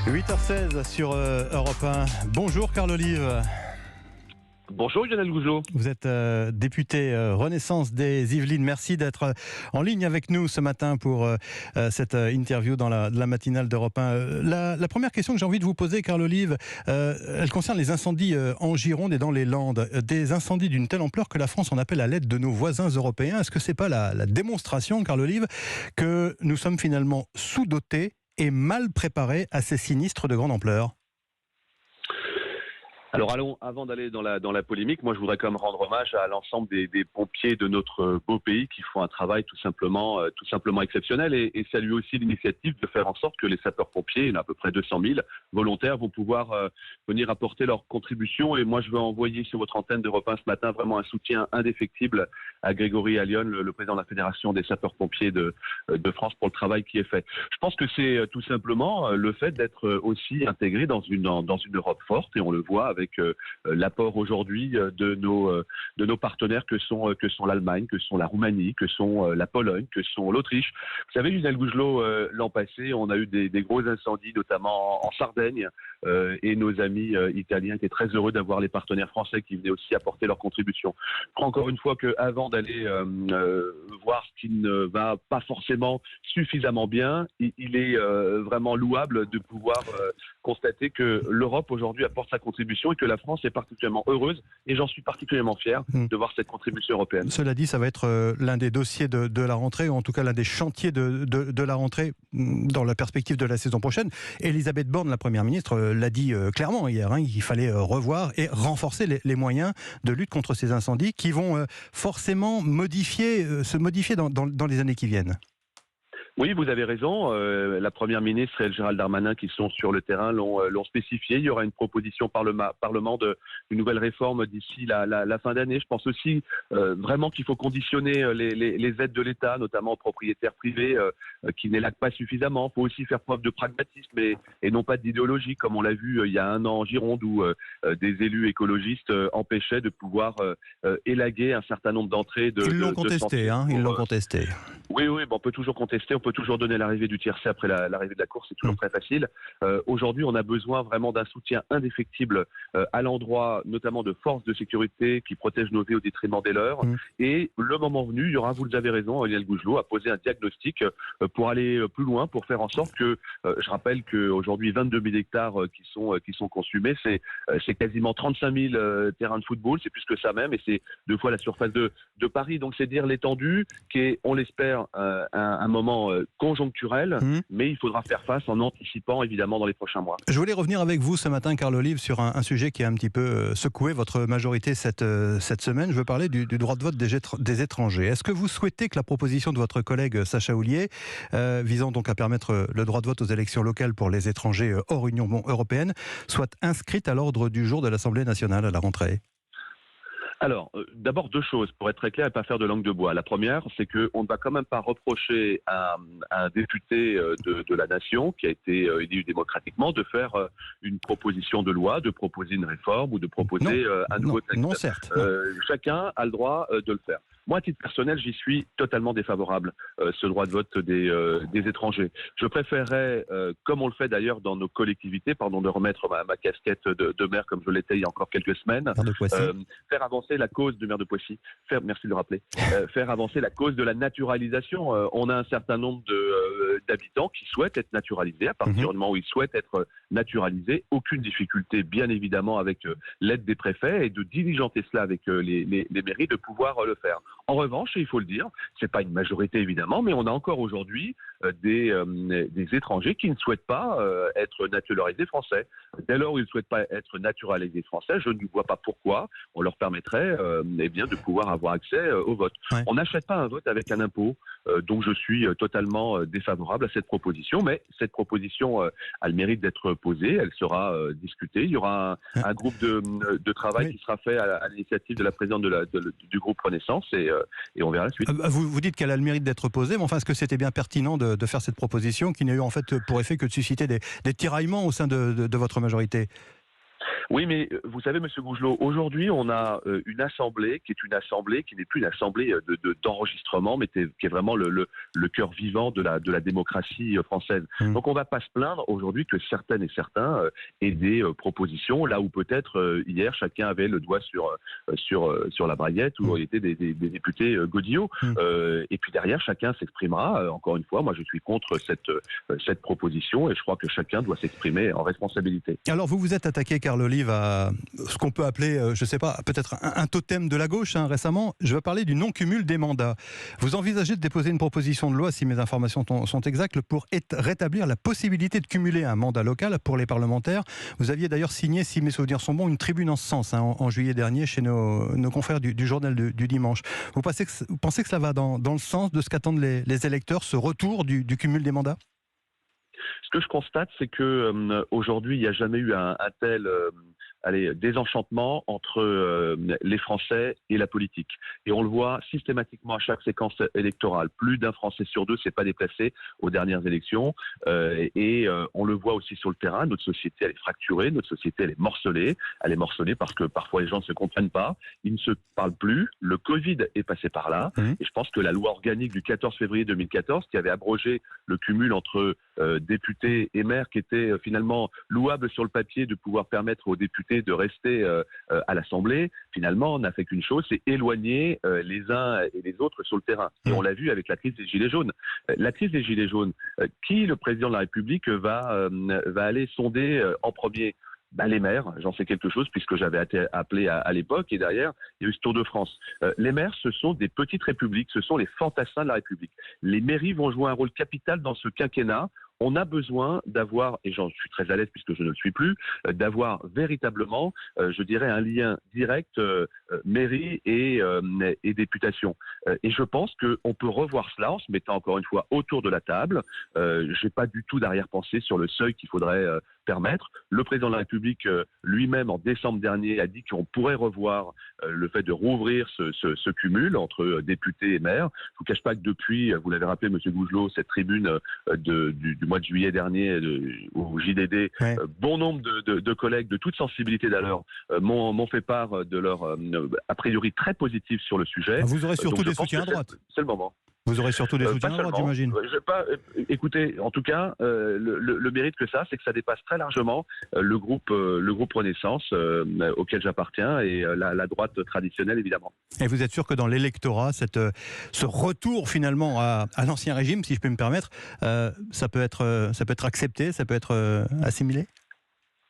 8h16 sur Europe 1. Bonjour Carl Olive. Bonjour Lionel Gougelot. Vous êtes député Renaissance des Yvelines. Merci d'être en ligne avec nous ce matin pour cette interview dans la matinale d'Europe 1. La première question que j'ai envie de vous poser, Carl Olive, elle concerne les incendies en Gironde et dans les Landes. Des incendies d'une telle ampleur que la France en appelle à l'aide de nos voisins européens. Est-ce que c'est pas la démonstration, Carl Olive, que nous sommes finalement sous-dotés et mal préparés à ces sinistres de grande ampleur ? Alors avant d'aller dans la polémique, moi je voudrais quand même rendre hommage à l'ensemble des pompiers de notre beau pays qui font un travail tout simplement exceptionnel et saluer aussi l'initiative de faire en sorte que les sapeurs-pompiers, il y en a à peu près 200 000 volontaires, vont pouvoir venir apporter leur contribution. Et moi je veux envoyer sur votre antenne d'Europe 1 ce matin vraiment un soutien indéfectible à Grégory Allion, le président de la Fédération des sapeurs-pompiers de France, pour le travail qui est fait. Je pense que c'est tout simplement le fait d'être aussi intégré dans une Europe forte, et on le voit avec l'apport aujourd'hui de nos partenaires que sont l'Allemagne, que sont la Roumanie, que sont la Pologne, que sont l'Autriche. Vous savez, Lionel Gougelot, l'an passé, on a eu des gros incendies, notamment en Sardaigne, et nos amis italiens étaient très heureux d'avoir les partenaires français qui venaient aussi apporter leur contribution. Je crois encore une fois qu'avant d'aller voir ce qui ne va pas forcément suffisamment bien, il est vraiment louable de pouvoir constater que l'Europe aujourd'hui apporte sa contribution et que la France est particulièrement heureuse, et j'en suis particulièrement fier de voir cette contribution européenne. Cela dit, ça va être l'un des dossiers de la rentrée, ou en tout cas l'un des chantiers de la rentrée dans la perspective de la saison prochaine. Elisabeth Borne, la Première ministre, l'a dit clairement hier, qu'il fallait revoir et renforcer les moyens de lutte contre ces incendies qui vont forcément se modifier dans les années qui viennent. Oui, vous avez raison. La Première ministre et Gérald Darmanin, qui sont sur le terrain, l'ont spécifié. Il y aura une proposition Parlement d'une nouvelle réforme d'ici la fin d'année. Je pense aussi vraiment qu'il faut conditionner les aides de l'État, notamment aux propriétaires privés, qui n'élaguent pas suffisamment. Il faut aussi faire preuve de pragmatisme et non pas d'idéologie, comme on l'a vu il y a un an en Gironde, où des élus écologistes empêchaient de pouvoir élaguer un certain nombre d'entrées de... Ils l'ont contesté, ils l'ont contesté. Oui, on peut toujours contester, on peut toujours donner l'arrivée du tiercé après l'arrivée de la course, c'est toujours très facile. Aujourd'hui, on a besoin vraiment d'un soutien indéfectible à l'endroit, notamment de forces de sécurité qui protègent nos vies au détriment des leurs. Et le moment venu, il y aura, vous avez raison, Lionel Gougelot, à poser un diagnostic pour aller plus loin, pour faire en sorte que, je rappelle qu'aujourd'hui, 22 000 hectares qui sont consumés, c'est quasiment 35 000 terrains de football, c'est plus que ça même, et c'est 2 fois la surface de Paris. Donc c'est dire l'étendue qui est, on l'espère, un moment conjoncturel, mais il faudra faire face en anticipant évidemment dans les prochains mois. Je voulais revenir avec vous ce matin, Carl Olive, sur un sujet qui a un petit peu secoué votre majorité cette semaine. Je veux parler du droit de vote des étrangers. Est-ce que vous souhaitez que la proposition de votre collègue Sacha Houlié, visant donc à permettre le droit de vote aux élections locales pour les étrangers hors Union européenne, soit inscrite à l'ordre du jour de l'Assemblée nationale à la rentrée ? Alors, d'abord 2 choses, pour être très clair et pas faire de langue de bois. La première, c'est qu'on ne va quand même pas reprocher à un député de la nation, qui a été élu démocratiquement, de faire une proposition de loi, de proposer une réforme ou de proposer un nouveau texte. Non, certes. Chacun a le droit de le faire. Moi, à titre personnel, j'y suis totalement défavorable, ce droit de vote des étrangers. Je préférerais, comme on le fait d'ailleurs dans nos collectivités, pardon de remettre ma casquette de maire comme je l'étais il y a encore quelques semaines, faire avancer la cause de maire de Poissy, merci de le rappeler, faire avancer la cause de la naturalisation. On a un certain nombre d'habitants qui souhaitent être naturalisés. À partir du moment où ils souhaitent être naturalisés, aucune difficulté, bien évidemment, avec l'aide des préfets, et de diligenter cela avec les mairies, de pouvoir le faire. En revanche, et il faut le dire, c'est pas une majorité évidemment, mais on a encore aujourd'hui des étrangers qui ne souhaitent pas être naturalisés français. Dès lors où ils ne souhaitent pas être naturalisés français, je ne vois pas pourquoi on leur permettrait de pouvoir avoir accès au vote. Ouais. On n'achète pas un vote avec un impôt, donc je suis totalement défavorable à cette proposition, mais cette proposition a le mérite d'être posée, elle sera discutée. Il y aura un groupe de travail qui sera fait à l'initiative de la présidente du groupe Renaissance, et on verra la suite. Vous dites qu'elle a le mérite d'être posée, mais enfin, est-ce que c'était bien pertinent de faire cette proposition qui n'a eu en fait pour effet que de susciter des tiraillements au sein de votre majorité ? Oui, mais vous savez, Monsieur Gougelot, aujourd'hui, on a une assemblée qui n'est plus une assemblée d'enregistrement, mais qui est vraiment le cœur vivant de la démocratie française. Donc, on ne va pas se plaindre aujourd'hui que certaines et certains aient des propositions, là où peut-être hier, chacun avait le doigt sur la braguette, où il était des députés godillots. Et puis derrière, chacun s'exprimera. Encore une fois, moi, je suis contre cette proposition, et je crois que chacun doit s'exprimer en responsabilité. Alors, vous vous êtes attaqué, Carl Olive, à ce qu'on peut appeler, je ne sais pas, peut-être un totem de la gauche récemment. Je veux parler du non-cumul des mandats. Vous envisagez de déposer une proposition de loi, si mes informations sont exactes, pour rétablir la possibilité de cumuler un mandat local pour les parlementaires. Vous aviez d'ailleurs signé, si mes souvenirs sont bons, une tribune en ce sens en juillet dernier chez nos confrères du journal du dimanche. Vous pensez que ça va dans le sens de ce qu'attendent les électeurs, ce retour du cumul des mandats ? Ce que je constate, c'est que aujourd'hui, il n'y a jamais eu un tel désenchantement entre les Français et la politique. Et on le voit systématiquement à chaque séquence électorale. Plus d'un Français sur deux s'est pas déplacé aux dernières élections. On le voit aussi sur le terrain. Notre société, elle est fracturée. Notre société, elle est morcelée. Elle est morcelée parce que parfois les gens ne se comprennent pas. Ils ne se parlent plus. Le Covid est passé par là. Et je pense que la loi organique du 14 février 2014, qui avait abrogé le cumul entre députés et maires, qui était finalement louable sur le papier de pouvoir permettre aux députés de rester à l'Assemblée, finalement, n'a fait qu'une chose, c'est éloigner les uns et les autres sur le terrain. Et on l'a vu avec la crise des Gilets jaunes. La crise des Gilets jaunes, qui le président de la République va aller sonder en premier ? Les maires, j'en sais quelque chose puisque j'avais été appelé à l'époque, et derrière, il y a eu ce Tour de France. Les maires, ce sont des petites républiques, ce sont les fantassins de la République. Les mairies vont jouer un rôle capital dans ce quinquennat. On a besoin d'avoir, et j'en suis très à l'aise puisque je ne le suis plus, d'avoir véritablement, je dirais, un lien direct mairie et députation. Et je pense qu'on peut revoir cela en se mettant encore une fois autour de la table. Je n'ai pas du tout d'arrière-pensée sur le seuil qu'il faudrait permettre. Le président de la République lui-même, en décembre dernier, a dit qu'on pourrait revoir le fait de rouvrir ce cumul entre députés et maires. Je ne vous cache pas que depuis, vous l'avez rappelé, M. Gougelot, cette tribune du mois de juillet dernier au JDD, bon nombre de collègues de toute sensibilité d'ailleurs m'ont fait part de leur a priori très positif sur le sujet. Vous aurez surtout des soutiens à droite. C'est le moment. Vous aurez surtout des soutiens à droite, j'imagine. Écoutez, en tout cas, le mérite que ça, c'est que ça dépasse très largement le groupe Renaissance auquel j'appartiens et la droite traditionnelle, évidemment. Et vous êtes sûr que dans l'électorat, ce retour finalement à l'ancien régime, si je peux me permettre, ça peut être accepté, ça peut être assimilé ?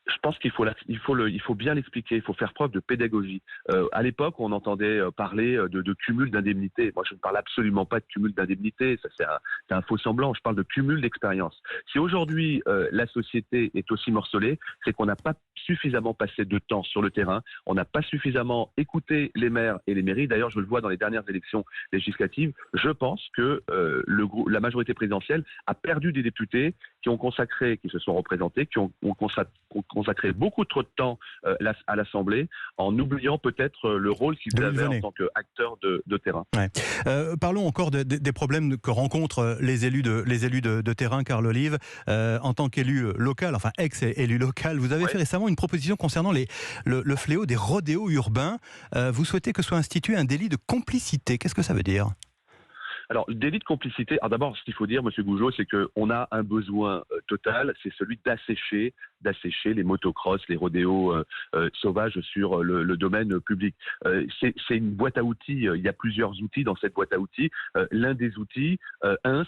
Je pense qu'il faut bien l'expliquer, il faut faire preuve de pédagogie. À l'époque, on entendait parler de cumul d'indemnités. Moi, je ne parle absolument pas de cumul d'indemnités, ça c'est un faux semblant, je parle de cumul d'expérience. Si aujourd'hui la société est aussi morcelée, c'est qu'on n'a pas suffisamment passé de temps sur le terrain, on n'a pas suffisamment écouté les maires et les mairies. D'ailleurs, je le vois dans les dernières élections législatives, je pense que la majorité présidentielle a perdu des députés qui se sont représentés, qui ont consacré beaucoup trop de temps à l'Assemblée, en oubliant peut-être le rôle qu'ils avaient en tant qu'acteurs de terrain. Ouais. Parlons encore des problèmes que rencontrent les élus de terrain, Carl Olive. En tant qu'élu local, enfin ex-élu local, vous avez fait récemment une proposition concernant le fléau des rodéos urbains. Vous souhaitez que soit institué un délit de complicité. Qu'est-ce que ça veut dire ? Alors, le délit de complicité, d'abord, ce qu'il faut dire, M. Gougelot, c'est qu'on a un besoin total, c'est celui d'assécher les motocross, les rodéos sauvages sur le domaine public. C'est une boîte à outils, il y a plusieurs outils dans cette boîte à outils. L'un des outils,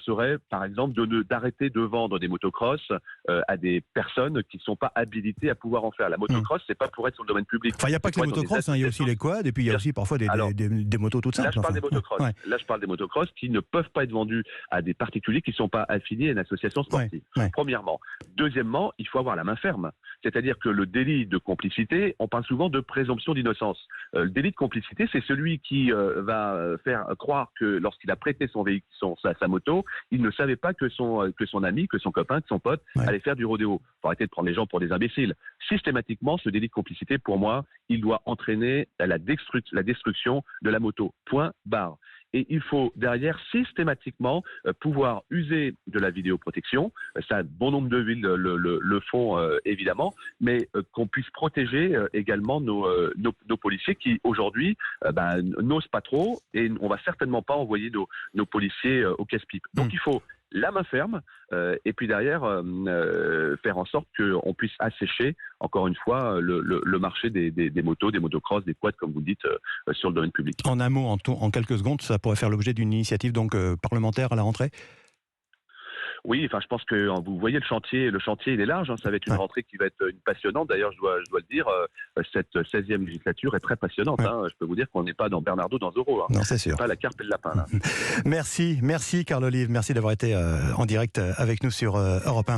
serait, par exemple, d'arrêter de vendre des motocross à des personnes qui ne sont pas habilitées à pouvoir en faire. La motocross, c'est pas pour être sur le domaine public. Enfin, il n'y a pas que les motocross, il y a aussi les quads, et puis il y a aussi parfois des motos toutes simples. Là, je parle des motocross. Là, je parle des motocross qui ne peuvent pas être vendus à des particuliers qui ne sont pas affiliés à une association sportive. Premièrement. Deuxièmement, il faut avoir la main ferme. C'est-à-dire que le délit de complicité, on parle souvent de présomption d'innocence. Le délit de complicité, c'est celui qui va faire croire que lorsqu'il a prêté son véhicule, sa moto, il ne savait pas que son ami, que son copain, que son pote allait faire du rodéo. Il faut arrêter de prendre les gens pour des imbéciles. Systématiquement, ce délit de complicité, pour moi, il doit entraîner la destruction de la moto. Point barre. et il faut derrière systématiquement pouvoir user de la vidéoprotection. Ça, bon nombre de villes le font évidemment, mais qu'on puisse protéger également nos policiers qui aujourd'hui n'osent pas trop, et on va certainement pas envoyer nos policiers au casse-pipe. Donc il faut la main ferme, et puis derrière faire en sorte qu'on puisse assécher, encore une fois, le marché des motos, des motocross, des quads, comme vous dites, sur le domaine public. En un mot, en quelques secondes, ça pourrait faire l'objet d'une initiative donc parlementaire à la rentrée? Oui, enfin, je pense que vous voyez le chantier il est large. Ça va être une rentrée qui va être passionnante. D'ailleurs, je dois le dire, cette 16e législature est très passionnante. Je peux vous dire qu'on n'est pas dans Bernardo dans Zorro. Non, c'est sûr. C'est pas la carpe et le lapin. Là. Merci Carl Olive, merci d'avoir été en direct avec nous sur Europe 1.